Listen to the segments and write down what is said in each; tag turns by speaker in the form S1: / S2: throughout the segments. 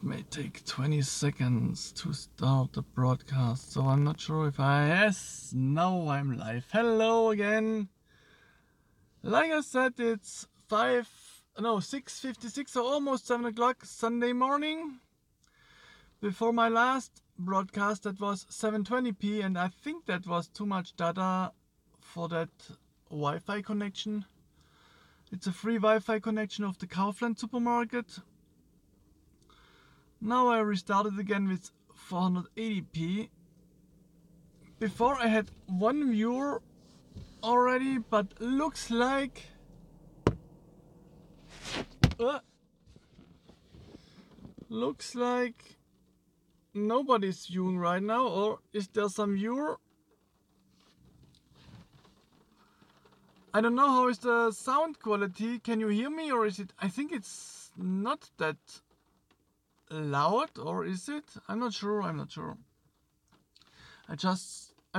S1: may take 20 seconds to start the broadcast, so I'm not sure if yes, now I'm live. Hello again. Like I said, it's 6:56, so almost 7 o'clock Sunday morning. Before my last broadcast, that was 7:20p, and I think that was too much data for that Wi-Fi connection. It's a free Wi-Fi connection of the Kaufland supermarket. Now I restarted again with 480p. Before I had one viewer already, but looks like nobody's viewing right now. Or is there some viewer? I don't know. How is the sound quality? Can you hear me, or is it? I think it's not that loud, or is it? I'm not sure. I'm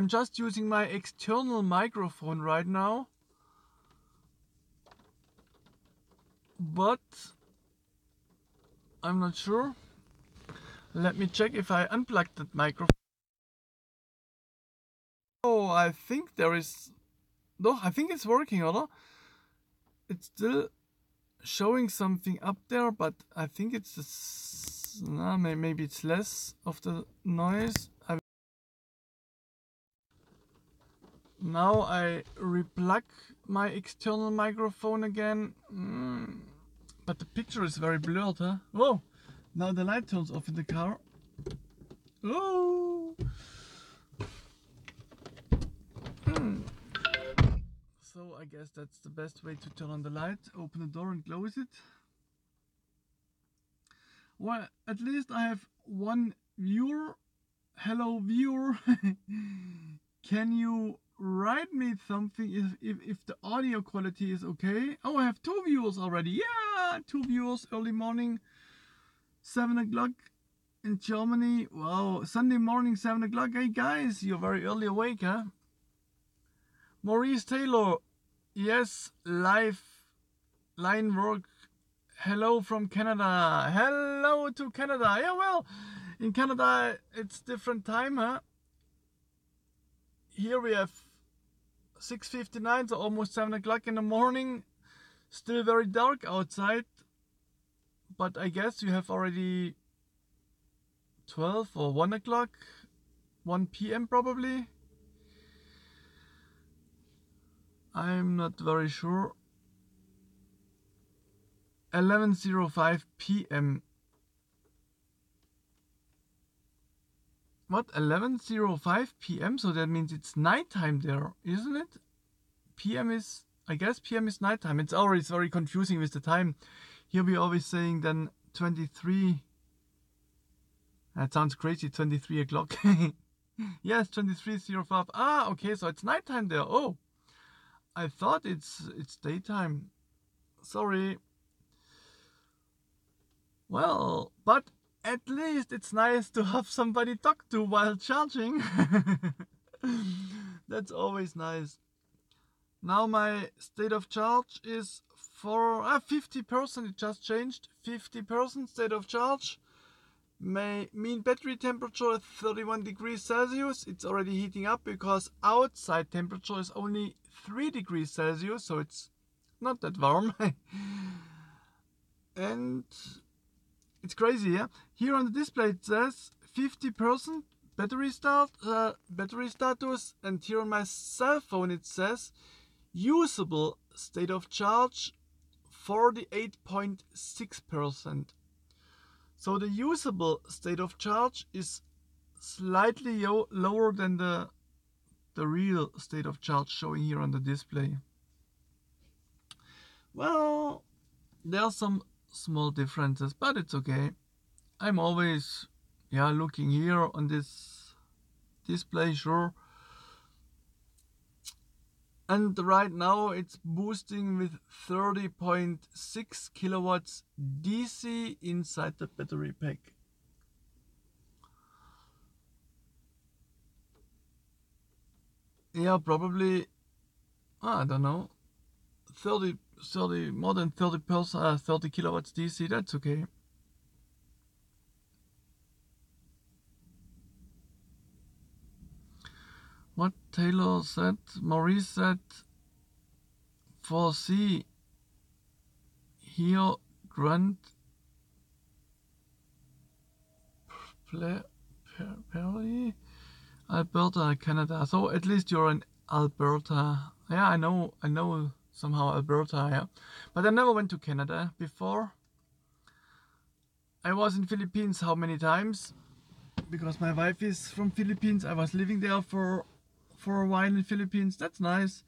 S1: just using my external microphone right now, but I'm not sure. Let me check if I unplugged that microphone. Oh, I think there is. No, I think it's working, or it's still showing something up there, but I think it's maybe it's less of the noise. Now I replug my external microphone again, but the picture is very blurred, huh? Whoa! Now the light turns off in the car. Oh! So I guess that's the best way to turn on the light. Open the door and close it. Well, at least I have one viewer. Hello, viewer. Can you write me something if the audio quality is okay? Oh, I have 2 viewers already. Yeah, 2 viewers early morning, 7 o'clock in Germany. Wow, Sunday morning, 7 o'clock. Hey guys, you're very early awake, huh? Maurice Taylor, yes, live line work. Hello from Canada. Hello to Canada. Yeah, well, in Canada it's different time, huh? Here we have 6:59, so almost 7 o'clock in the morning. Still very dark outside, but I guess you have already 12 or 1 o'clock, 1 p.m. probably. I'm not very sure. 11:05 p.m. What? 11:05 p.m. So that means it's nighttime there, isn't it? PM is, I guess PM is nighttime. It's always very confusing with the time. Here we always saying then 23. That sounds crazy, 23 o'clock. Yes, 23:05. Ah, okay, so it's nighttime there. Oh, I thought it's daytime. Sorry. Well, but at least it's nice to have somebody talk to while charging. That's always nice. Now my state of charge is for 50%. It just changed. 50% state of charge. My mean battery temperature is 31 degrees Celsius. It's already heating up because outside temperature is only 3 degrees Celsius, so it's not that warm. And it's crazy, yeah? Here on the display it says 50% battery status, and here on my cell phone it says usable state of charge 48.6%. So the usable state of charge is slightly lower than the real state of charge showing here on the display. Well, there are some small differences, but it's okay. I'm always looking here on this display, sure. And right now it's boosting with 30.6 kilowatts DC inside the battery pack. Yeah, probably, I don't know, 30 more than 30 kilowatts DC. That's okay. What Taylor said, Maurice said, foresee here Grant Perry, Alberta, Canada. So at least you're in Alberta. Yeah, I know somehow Alberta, yeah. But I never went to Canada before. I was in Philippines how many times? Because my wife is from Philippines. I was living there for a while in Philippines. That's nice.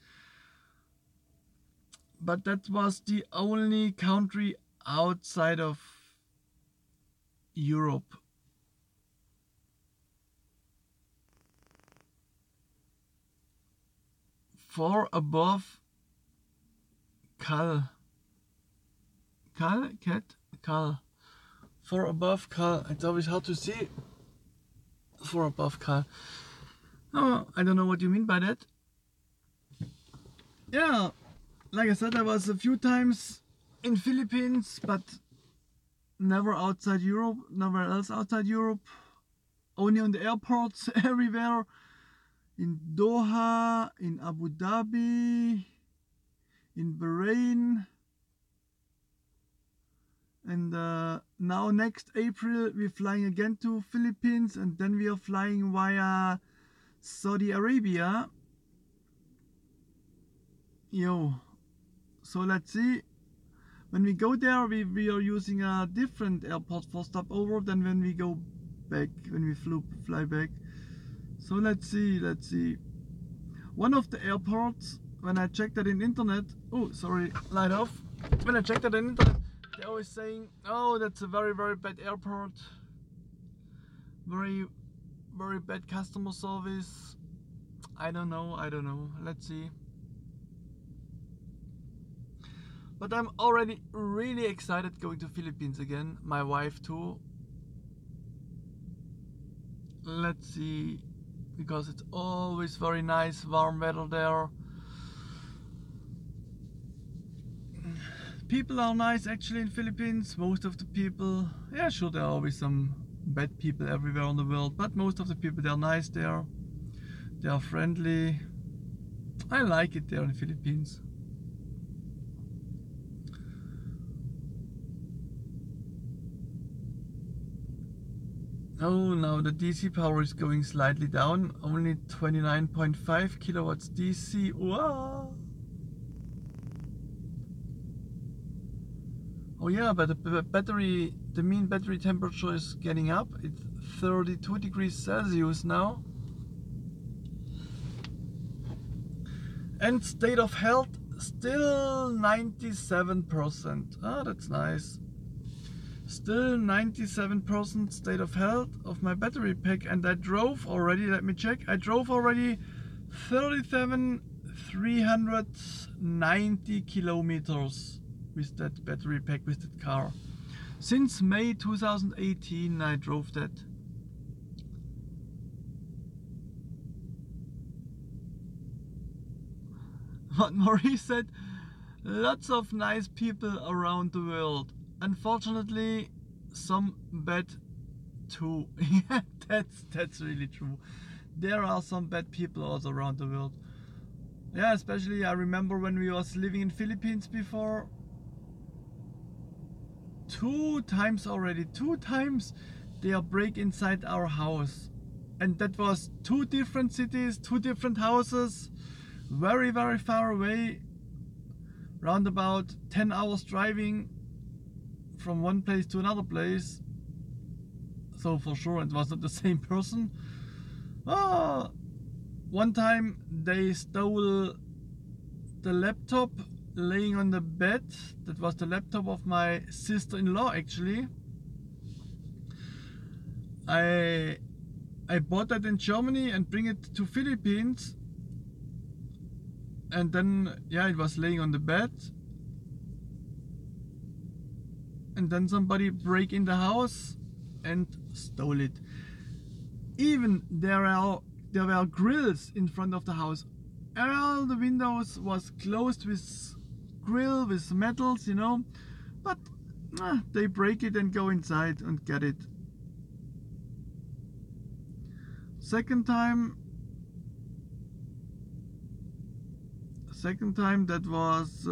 S1: But that was the only country outside of Europe. For above Cal. For above Cal. It's always hard to see. For above Cal. Oh, I don't know what you mean by that. Yeah, like I said, I was a few times in Philippines, but never outside Europe, nowhere else outside Europe. Only on the airports everywhere. In Doha, in Abu Dhabi, in Bahrain. And now next April we're flying again to Philippines, and then we are flying via Saudi Arabia. So let's see. When we go there, we are using a different airport for stopover than when we go back, when we fly back. So let's see. One of the airports, when I checked that in internet, oh sorry, light off. When I checked that in internet, they're always saying, oh, that's a very, very bad airport. Very, very bad customer service. I don't know. Let's see. But I'm already really excited going to Philippines again. My wife too. Let's see. Because it's always very nice, warm weather there. People are nice actually in Philippines. Most of the people, yeah, sure, there are always some bad people everywhere in the world, but most of the people, they're nice there. They are friendly. I like it there in the Philippines. Oh, now the DC power is going slightly down. Only 29.5 kilowatts DC. Wow. Oh yeah, but the mean battery temperature is getting up. It's 32 degrees Celsius now. And state of health still 97%. Ah, that's nice. Still 97% state of health of my battery pack, and I drove already, let me check, I drove already 37,390 kilometers with that battery pack, with that car. Since May 2018 I drove that. What Maurice said, lots of nice people around the world. Unfortunately, some bad too. Yeah, that's really true. There are some bad people also around the world. Yeah, especially I remember when we was living in Philippines before. 2 times already. 2 times they are break inside our house. And that was 2 different cities, 2 different houses. Very, very far away. Round about 10 hours driving from one place to another place. So for sure it was not the same person. One time they stole the laptop laying on the bed. That was the laptop of my sister-in-law actually. I bought that in Germany and bring it to Philippines. And then, yeah, it was laying on the bed. And then somebody break in the house and stole it. Even there were grills in front of the house. All the windows was closed with grill, with metals, you know. But they break it and go inside and get it. Second time, second time, that was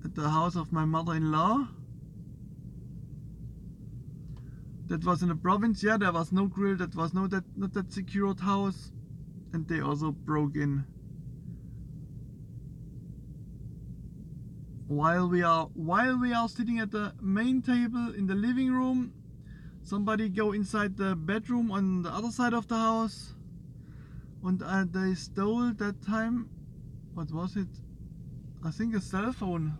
S1: at the house of my mother-in-law. That was in the province. Yeah, there was no grill. That was not that secured house, and they also broke in. While we are sitting at the main table in the living room, somebody go inside the bedroom on the other side of the house, and they stole that time. What was it? I think a cell phone.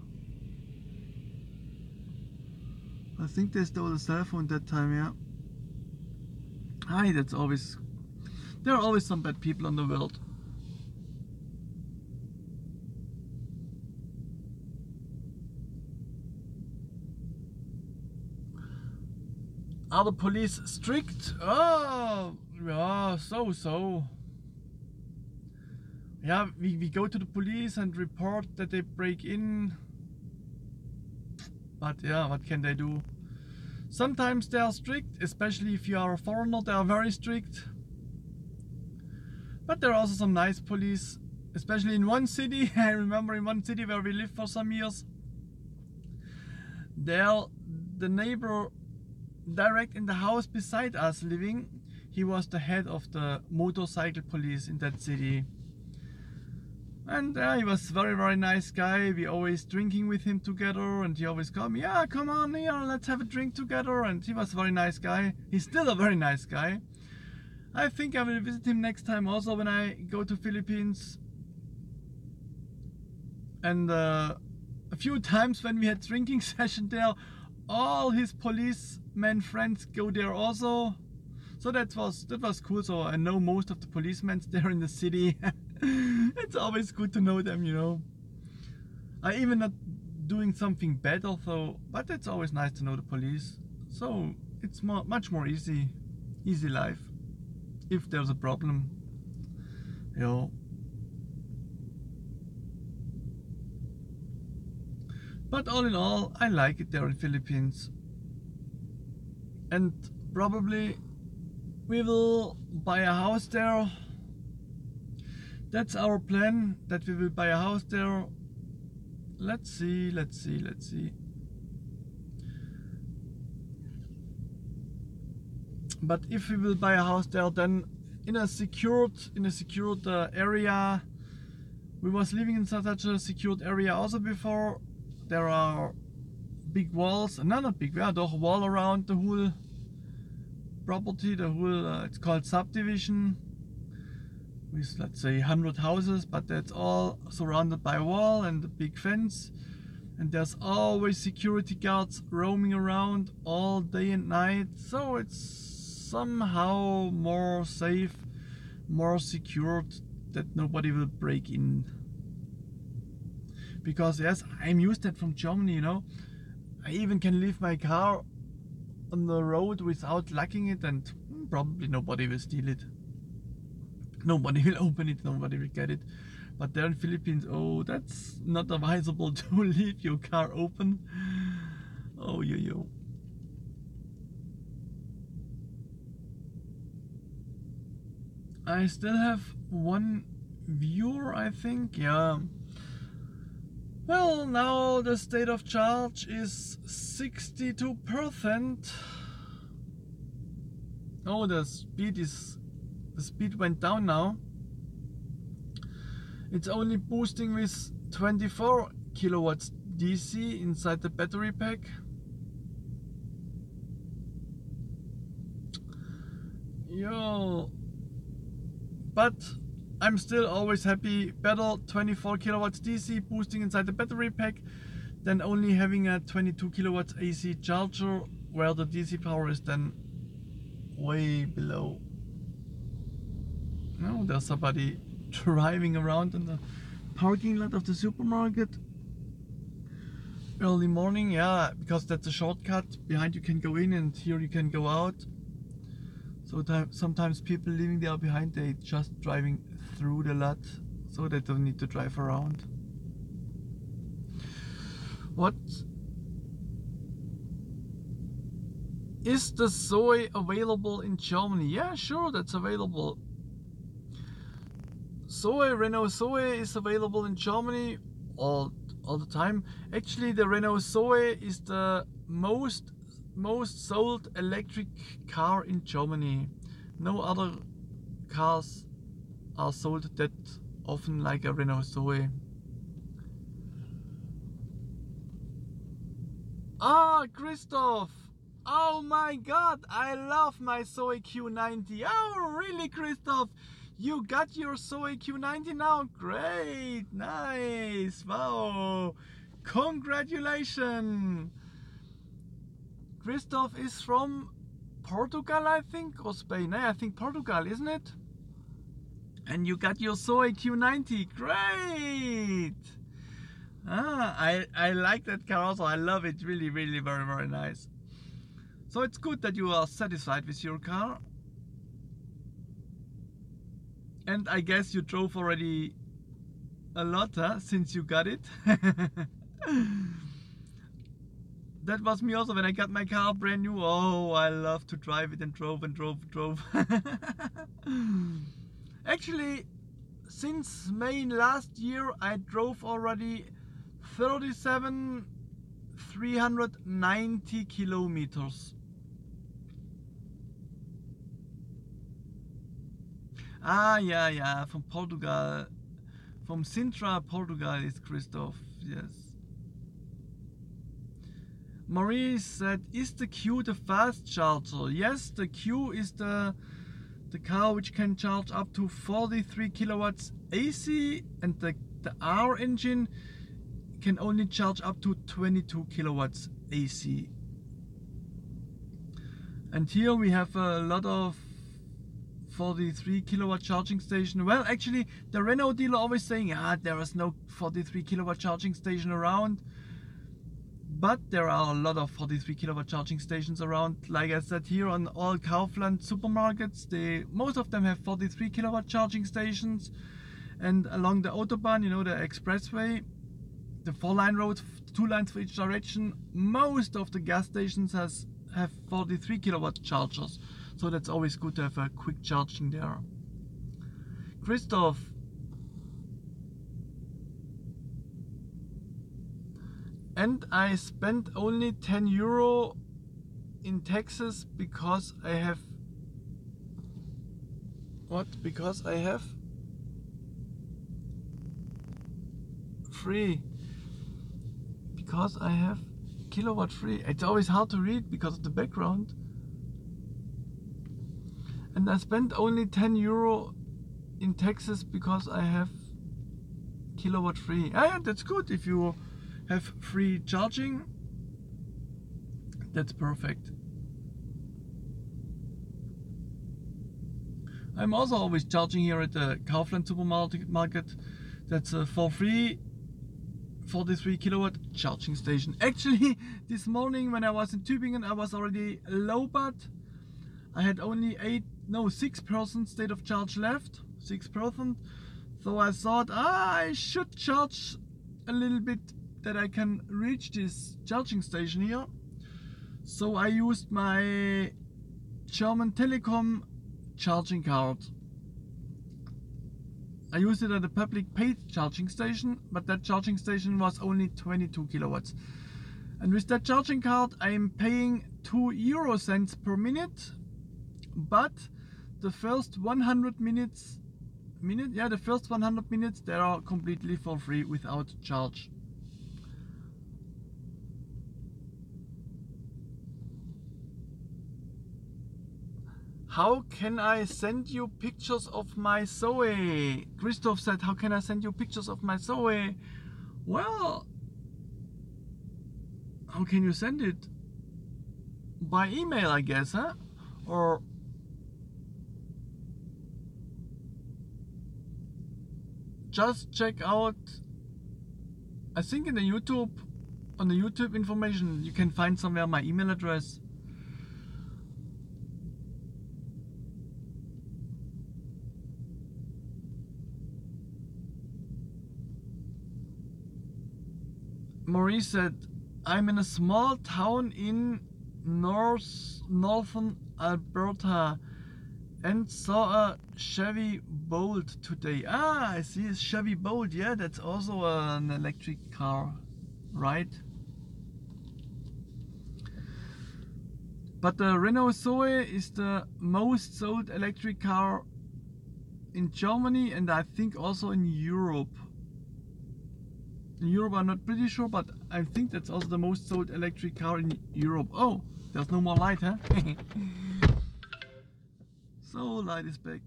S1: I think they stole a cell phone that time, yeah. Hi, that's always... There are always some bad people in the world. Are the police strict? Oh, yeah, so. Yeah, we go to the police and report that they break in. But yeah, what can they do? Sometimes they are strict, especially if you are a foreigner, they are very strict. But there are also some nice police, especially in one city. I remember in one city where we lived for some years. There, the neighbor direct in the house beside us living, he was the head of the motorcycle police in that city. And he was very, very nice guy. We always drinking with him together, and he always come, yeah, come on here, let's have a drink together. And he was a very nice guy. He's still a very nice guy. I think I will visit him next time also when I go to Philippines. And a few times when we had drinking session there, all his policemen friends go there also. So that was cool. So I know most of the policemen there in the city. It's always good to know them, you know. I even not doing something bad also, but it's always nice to know the police. So it's much more easy life if there's a problem, you know. But all in all, I like it there in Philippines, and probably we will buy a house there. That's our plan, that we will buy a house there. Let's see. But if we will buy a house there, then in a secured area. We was living in such a secured area also before. There are big walls, not big, yeah, the wall around the whole property, the whole, it's called subdivision, with let's say 100 houses, but that's all surrounded by a wall and a big fence, and there's always security guards roaming around all day and night, so it's somehow more safe, more secured, that nobody will break in. Because yes, I'm used to that from Germany, you know. I even can leave my car on the road without locking it, and probably nobody will steal it. Nobody will open it, nobody will get it. But there in Philippines, oh, that's not advisable to leave your car open. Oh, yo. I still have one viewer, I think, yeah. Well, now the state of charge is 62%. Oh, the speed went down now. It's only boosting with 24 kilowatts DC inside the battery pack. Yo, but I'm still always happy. Better 24 kilowatts DC boosting inside the battery pack than only having a 22 kilowatts AC charger where the DC power is then way below. Now there's somebody driving around in the parking lot of the supermarket. Early morning, yeah, because that's a shortcut. Behind you can go in and here you can go out. So sometimes people living there behind, they just driving through the lot, so they don't need to drive around. What? Is the Zoe available in Germany? Yeah, sure, that's available. Renault Zoe is available in Germany all the time. Actually, the Renault Zoe is the most sold electric car in Germany. No other cars are sold that often like a Renault Zoe. Ah, Christoph! Oh my god, I love my Zoe Q90. Oh, really, Christoph? You got your Zoe Q90 now? Great, nice, wow, congratulations. Christoph is from Portugal, I think, or Spain. I think Portugal, isn't it? And you got your Zoe Q90, great. I like that car also, I love it, really, really, very, very nice. So it's good that you are satisfied with your car. And I guess you drove already a lot, huh, since you got it. That was me also when I got my car brand new. Oh, I love to drive it, and drove. Actually, since May last year, I drove already 390 kilometers. Ah, yeah, from Portugal. From Sintra, Portugal is Christoph, yes. Maurice said, is the Q the fast charger? Yes, the Q is the car which can charge up to 43 kilowatts AC, and the R engine can only charge up to 22 kilowatts AC. And here we have a lot of 43 kilowatt charging station. Well, actually, the Renault dealer always saying, there is no 43 kilowatt charging station around. But there are a lot of 43 kilowatt charging stations around. Like I said, here on all Kaufland supermarkets, most of them have 43 kilowatt charging stations. And along the Autobahn, you know, the expressway, the 4-line road, 2 lines for each direction, most of the gas stations have 43 kilowatt chargers. So that's always good to have a quick charging there. Christoph. And I spent only 10 euro in taxes because I have... What? Because I have... Free. Because I have kilowatt free. It's always hard to read because of the background. And I spent only 10 euro in taxes because I have kilowatt free. Yeah, that's good. If you have free charging, that's perfect. I'm also always charging here at the Kaufland supermarket. That's for free 43 kilowatt charging station. Actually, this morning when I was in Tübingen, I was already low, but I had only 6% state of charge left, 6%. So I thought, I should charge a little bit that I can reach this charging station here. So I used my German Telekom charging card. I used it at a public paid charging station, but that charging station was only 22 kilowatts. And with that charging card, I am paying 2 euro cents per minute, but the first 100 minutes, the first 100 minutes, they are completely for free without charge. How can I send you pictures of my Zoe? Christoph said, how can I send you pictures of my Zoe? Well, how can you send it? By email, I guess, huh? Or just check out, I think in the YouTube, on the YouTube information, you can find somewhere my email address. Maurice said, I'm in a small town in northern Alberta. And saw a Chevy Bolt today. Ah, I see a Chevy Bolt. Yeah, that's also an electric car, right? But the Renault Zoe is the most sold electric car in Germany, and I think also in Europe. In Europe I'm not pretty sure, but I think that's also the most sold electric car in Europe. Oh, there's no more light, huh? So light is back.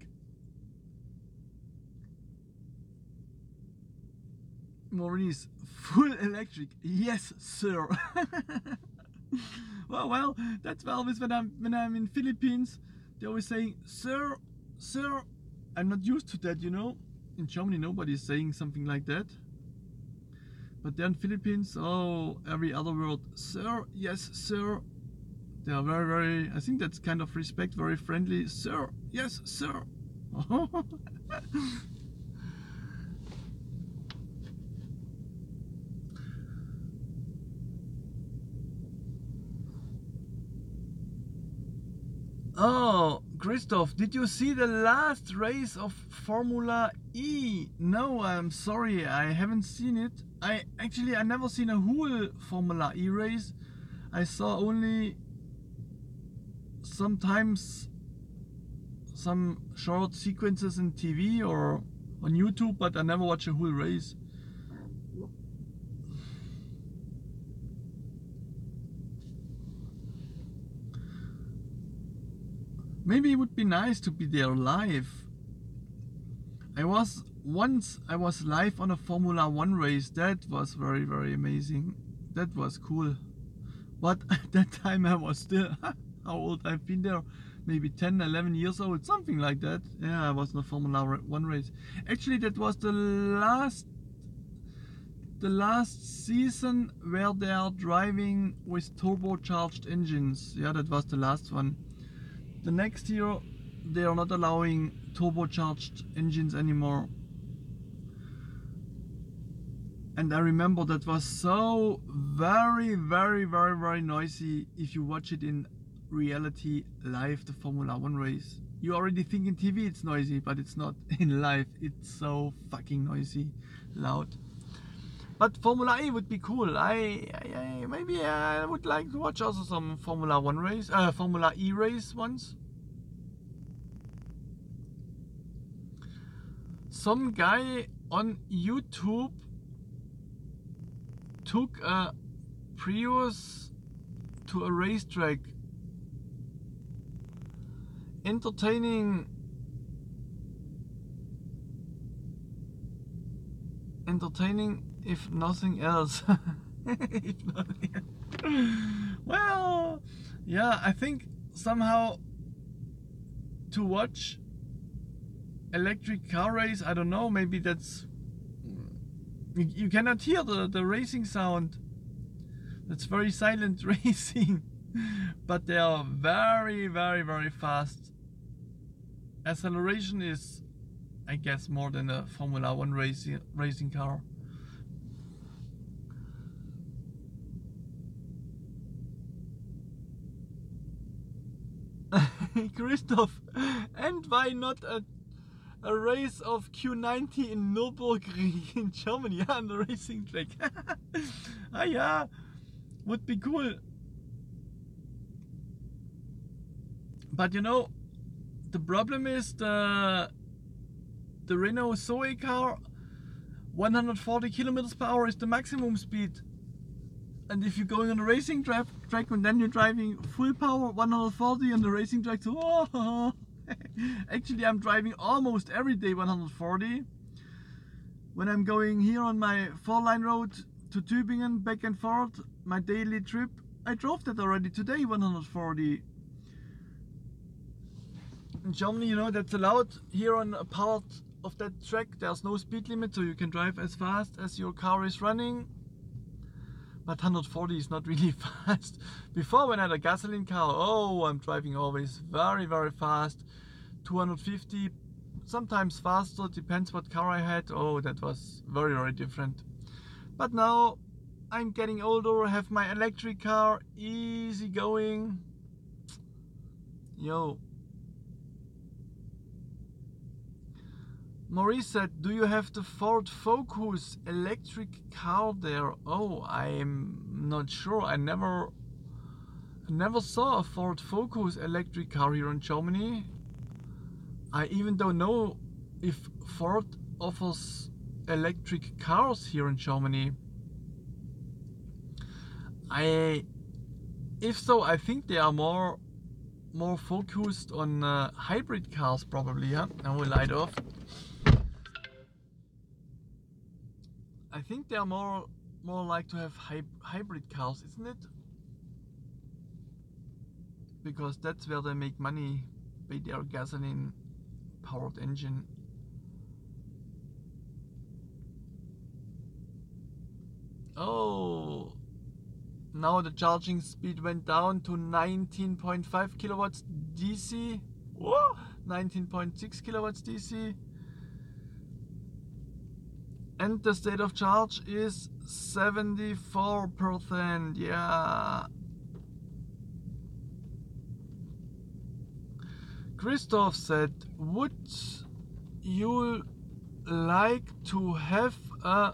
S1: Maurice, full electric. Yes, sir. well, that's always when I'm in Philippines. They're always saying, sir, sir. I'm not used to that, you know. In Germany, nobody's saying something like that. But there in Philippines, oh, every other word, sir, yes, sir. They are very, very, I think that's kind of respect, very friendly. Sir, yes, sir. Oh, Christoph, did you see the last race of Formula E? No, I'm sorry, I haven't seen it. I never seen a whole Formula E race. I saw only sometimes some short sequences in TV or on YouTube, but I never watch a whole race. Maybe it would be nice to be there live. I was live on a Formula 1 race. That was very, very amazing. That was cool. But at that time I was still, how old I've been there? Maybe 10, 11 years old, something like that. Yeah, I was in a Formula 1 race. Actually, that was the last season where they are driving with turbocharged engines. Yeah, that was the last one. The next year they are not allowing turbocharged engines anymore. And I remember that was so very, very, very, very noisy if you watch it in reality live, the Formula 1 race. You already think in TV it's noisy, but it's not. In live it's so fucking noisy, loud. But Formula E would be cool. Maybe I would like to watch also some Formula 1 race, Formula E race once. Some guy on YouTube took a Prius to a racetrack. Entertaining if nothing else. If nothing else. Well, yeah, I think somehow to watch electric car race, I don't know, maybe that's, you cannot hear the racing sound. That's very silent racing, but they are very, very, very fast. Acceleration is, I guess, more than a Formula 1 racing car. Christoph, and why not a race of Q90 in Nürburgring in Germany, yeah, on the racing track? Ah, yeah, would be cool. But you know, the problem is the Renault Zoe car, 140 kilometers per hour is the maximum speed. And if you're going on a racing track and then you're driving full power 140 on the racing track, so oh, actually I'm driving almost every day 140. When I'm going here on my 4-line road to Tübingen back and forth, my daily trip, I drove that already today 140. In Germany, you know, that's allowed. Here on a part of that track there's no speed limit, so you can drive as fast as your car is running. But 140 is not really fast. Before, when I had a gasoline car, oh, I'm driving always very, very fast. 250, sometimes faster, depends what car I had. Oh, that was very, very different. But now I'm getting older, have my electric car, easy going. Yo. Maurice said, do you have the Ford Focus electric car there? Oh, I'm not sure. I never saw a Ford Focus electric car here in Germany. I even don't know if Ford offers electric cars here in Germany. If so, I think they are more focused on hybrid cars probably. Yeah, now we light off. I think they are more like to have hybrid cars, isn't it? Because that's where they make money by their gasoline powered engine. Oh, now the charging speed went down to 19.5 kilowatts DC. Whoa, 19.6 kilowatts DC. And the state of charge is 74%. Yeah. Christoph said, would you like to have a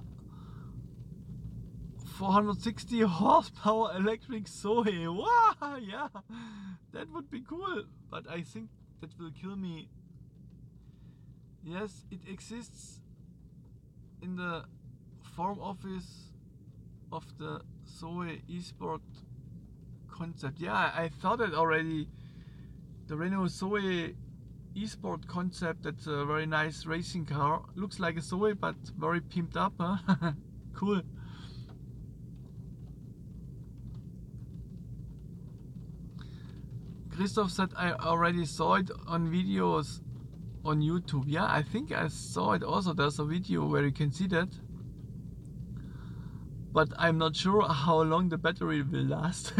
S1: 460 horsepower electric Zoe? Wow, yeah, that would be cool, but I think that will kill me. Yes, it exists in the form office of the Zoe eSport concept. Yeah, I thought it already. The Renault Zoe eSport concept, that's a very nice racing car. Looks like a Zoe, but very pimped up, huh? Cool. Christoph said, I already saw it on videos on YouTube. Yeah, I think I saw it also. There's a video where you can see that. But I'm not sure how long the battery will last.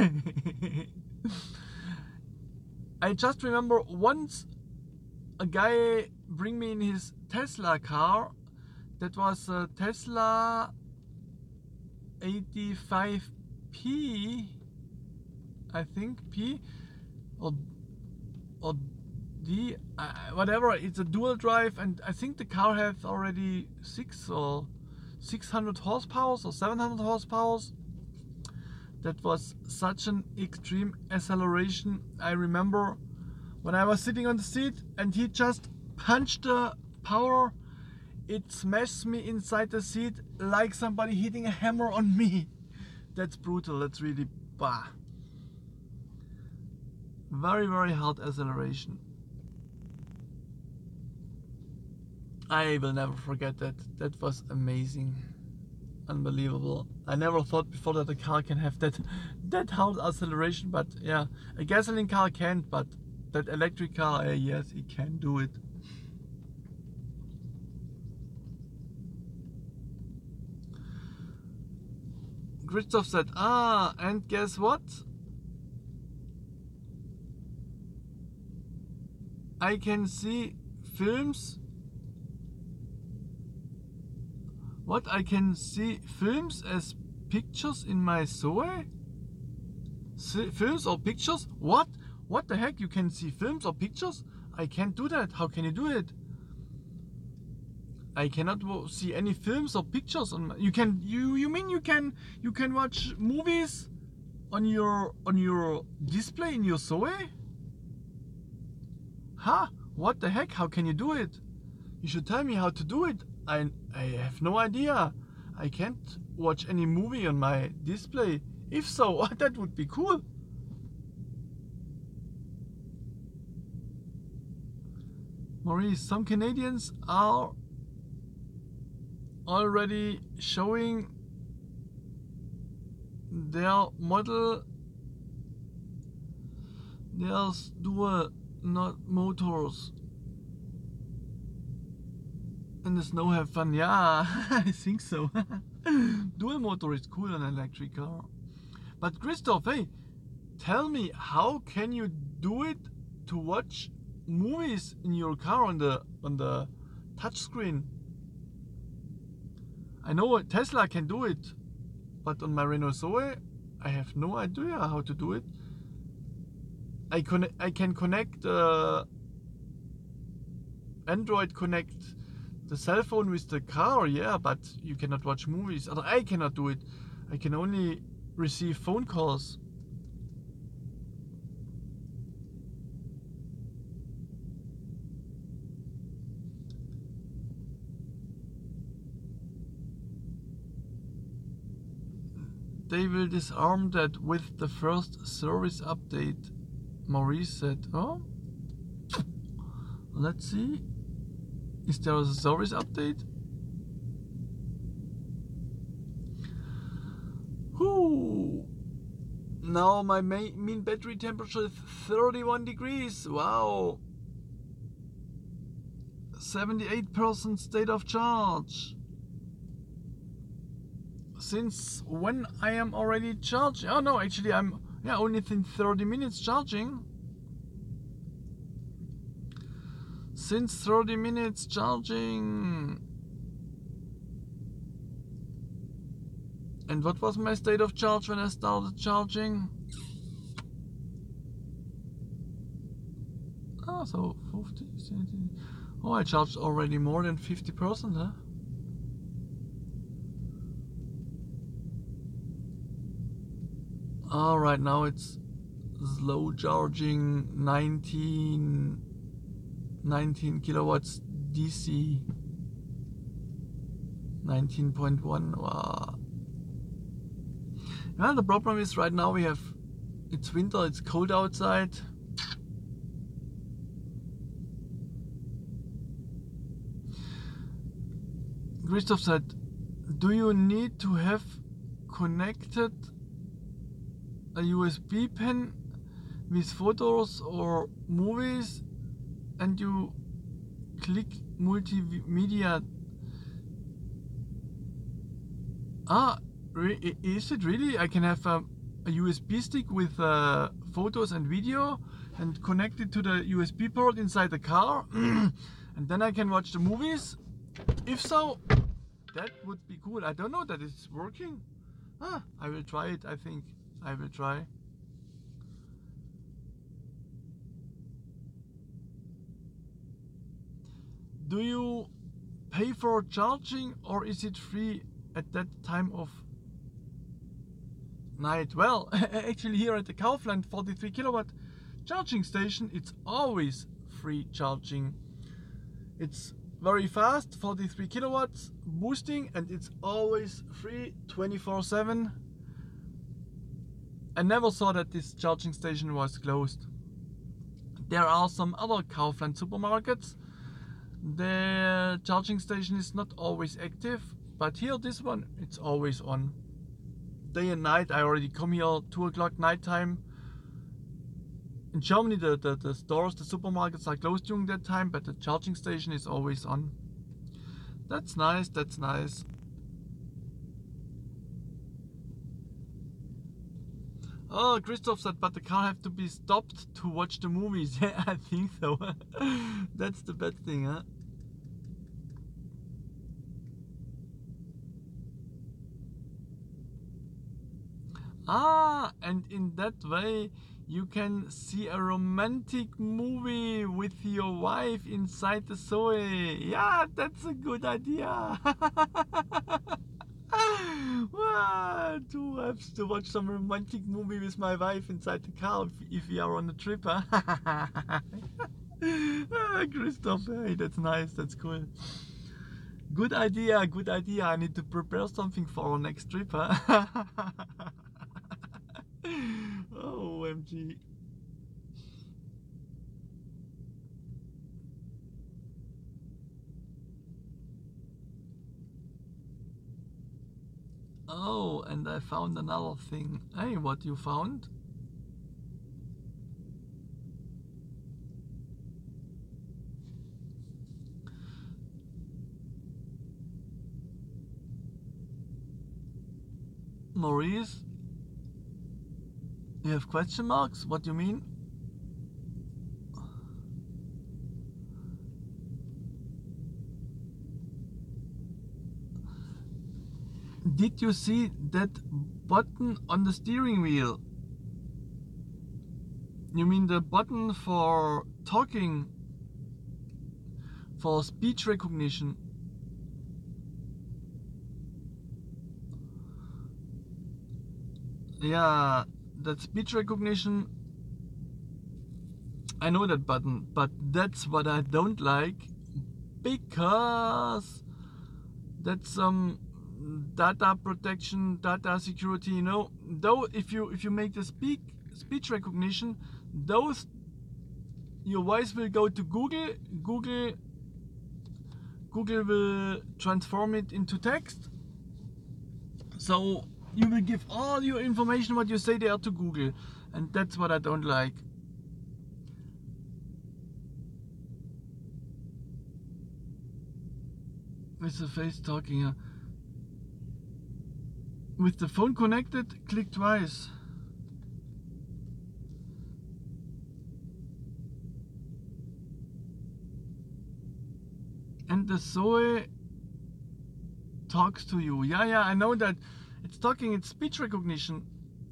S1: I just remember once a guy bring me in his Tesla car. That was a Tesla 85P, I think, P or D, whatever. It's a dual drive, and I think the car has already 600 horsepower or 700 horsepower. That was such an extreme acceleration. I remember when I was sitting on the seat and he just punched the power, it smashed me inside the seat like somebody hitting a hammer on me. That's brutal. That's really bah. Very, very hard acceleration. I will never forget that. That was amazing. Unbelievable. I never thought before that a car can have that hard acceleration, but yeah, a gasoline car can't, but that electric car, yes, it can do it. Christoph said, and guess what? I can see films. What? I can see films as pictures in my Zoe? Films or pictures? What? What the heck? You can see films or pictures? I can't do that. How can you do it? I cannot see any films or pictures on my, you mean you can watch movies on your display in your Zoe? Huh? What the heck? How can you do it? You should tell me how to do it. I have no idea. I can't watch any movie on my display. If so, that would be cool. Maurice, some Canadians are already showing their model. There's dual, not motors. In the snow have fun. Yeah, I think so. Dual motor is cool on an electric car. But Christoph, hey, tell me, how can you do it to watch movies in your car on the touch screen? I know Tesla can do it, but on my Renault Zoe, I have no idea how to do it. I can connect Android Connect the cell phone with the car, yeah, but you cannot watch movies. Or I cannot do it. I can only receive phone calls. They will disarm that with the first service update, Maurice said. Oh, let's see. Is there a service update? Whoo! Now my mean battery temperature is 31 degrees. Wow! 78% state of charge. Since when I am already charged? Oh no, actually I'm only in 30 minutes charging. Since 30 minutes charging. And what was my state of charge when I started charging? Ah, so 50, 70. Oh, I charged already more than 50%, huh? Ah, right now it's slow charging, 19 kilowatts DC, 19.1. Wow. Yeah, the problem is right now it's winter, it's cold outside. Christoph said, do you need to have connected a USB pen with photos or movies and you click multimedia? Ah, is it really? I can have a USB stick with photos and video and connect it to the USB port inside the car and then I can watch the movies? If so, that would be cool. I don't know that it's working. I will try it, I think. I will try. Do you pay for charging or is it free at that time of night? Well, actually here at the Kaufland 43 kilowatt charging station, it's always free charging. It's very fast, 43 kilowatts boosting, and it's always free 24/7. I never saw that this charging station was closed. There are some other Kaufland supermarkets. The charging station is not always active, but here this one, it's always on. Day and night. I already come here 2 o'clock nighttime. In Germany the stores, the supermarkets are closed during that time, but the charging station is always on. That's nice, that's nice. Oh, Christoph said, but the car have to be stopped to watch the movies. Yeah, I think so. That's the bad thing, huh? Ah, and in that way you can see a romantic movie with your wife inside the Zoe. Yeah, that's a good idea. To have to watch some romantic movie with my wife inside the car if we are on a trip, huh? Christoph, hey, that's nice, that's cool. Good idea, good idea. I need to prepare something for our next trip, huh? Oh, OMG. Oh, and I found another thing. Hey, what you found? Maurice? You have question marks? What do you mean? Did you see that button on the steering wheel? You mean the button for talking, for speech recognition? Yeah, that speech recognition. I know that button, but that's what I don't like, because that's some data protection, data security. You know, though if you make the speech recognition, those your voice will go to Google. Google will transform it into text. So you will give all your information what you say there to Google, and that's what I don't like. With the face talking, with the phone connected, click twice. And the Zoe talks to you. Yeah, I know that it's talking, it's speech recognition.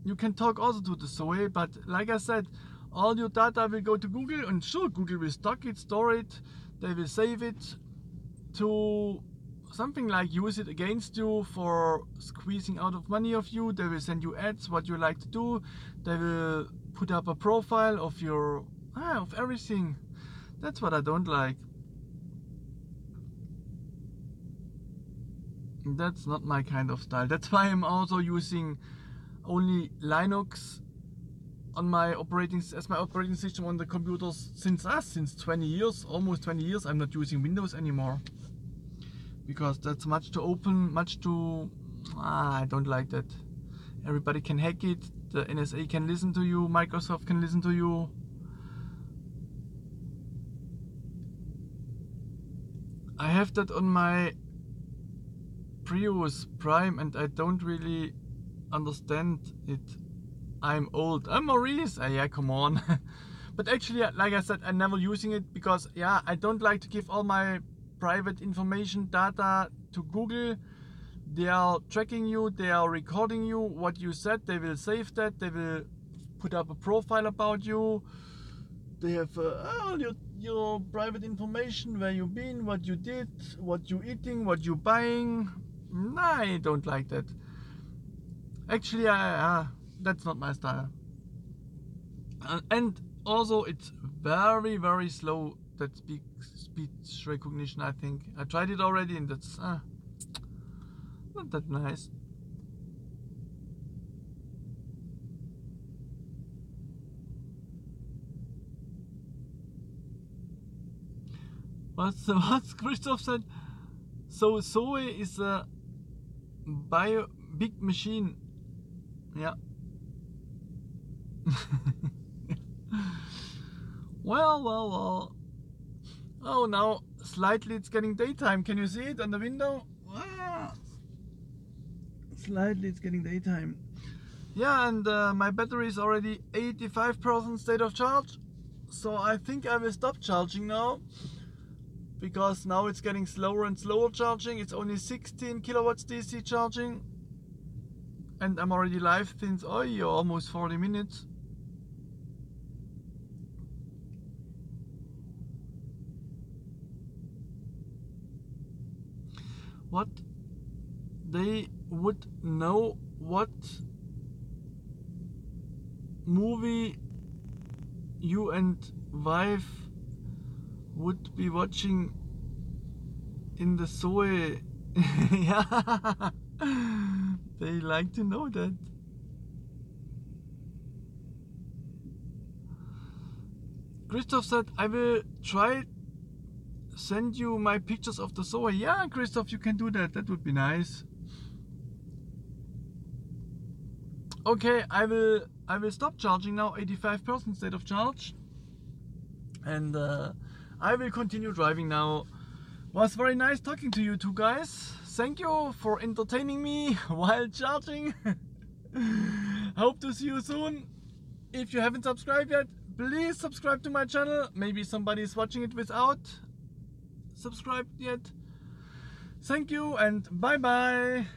S1: You can talk also to the Zoe, but like I said, all your data will go to Google, and sure, Google will stock it, store it, they will save it to something like use it against you for squeezing out of money of you. They will send you ads, what you like to do. They will put up a profile of your of everything. That's what I don't like. That's not my kind of style. That's why I'm also using only Linux on my operating system on the computers since 20 years, almost 20 years. I'm not using Windows anymore, because that's much too open, much too I don't like that. Everybody can hack it, the NSA can listen to you, Microsoft can listen to you. I have that on my Prius Prime, and I don't really understand it. I'm old. I'm Maurice. Yeah, come on. But actually, like I said, I'm never using it, because yeah, I don't like to give all my private information, data to Google. They are tracking you, they are recording you, what you said, they will save that, they will put up a profile about you. They have all your private information, where you've been, what you did, what you eating, what you buying. I don't like that. Actually, that's not my style. And also, it's very, very slow, that speech recognition, I think. I tried it already, and that's not that nice. What's Christoph said? So Zoe is a big machine. Yeah. Well. Oh, now slightly it's getting daytime. Can you see it on the window? Slightly it's getting daytime. Yeah, and my battery is already 85% state of charge. So I think I will stop charging now, because now it's getting slower and slower charging. It's only 16 kilowatts DC charging, and I'm already live since almost 40 minutes. What they would know what movie you and wife would be watching in the Zoe. Yeah, they like to know that. Christoph said, I will try send you my pictures of the Zoe. Yeah, Christoph, you can do that. That would be nice. Okay, I will stop charging now. 85% state of charge, and I will continue driving now. Was very nice talking to you two guys. Thank you for entertaining me while charging. Hope to see you soon. If you haven't subscribed yet, please subscribe to my channel. Maybe somebody is watching it without subscribed yet. Thank you, and bye bye.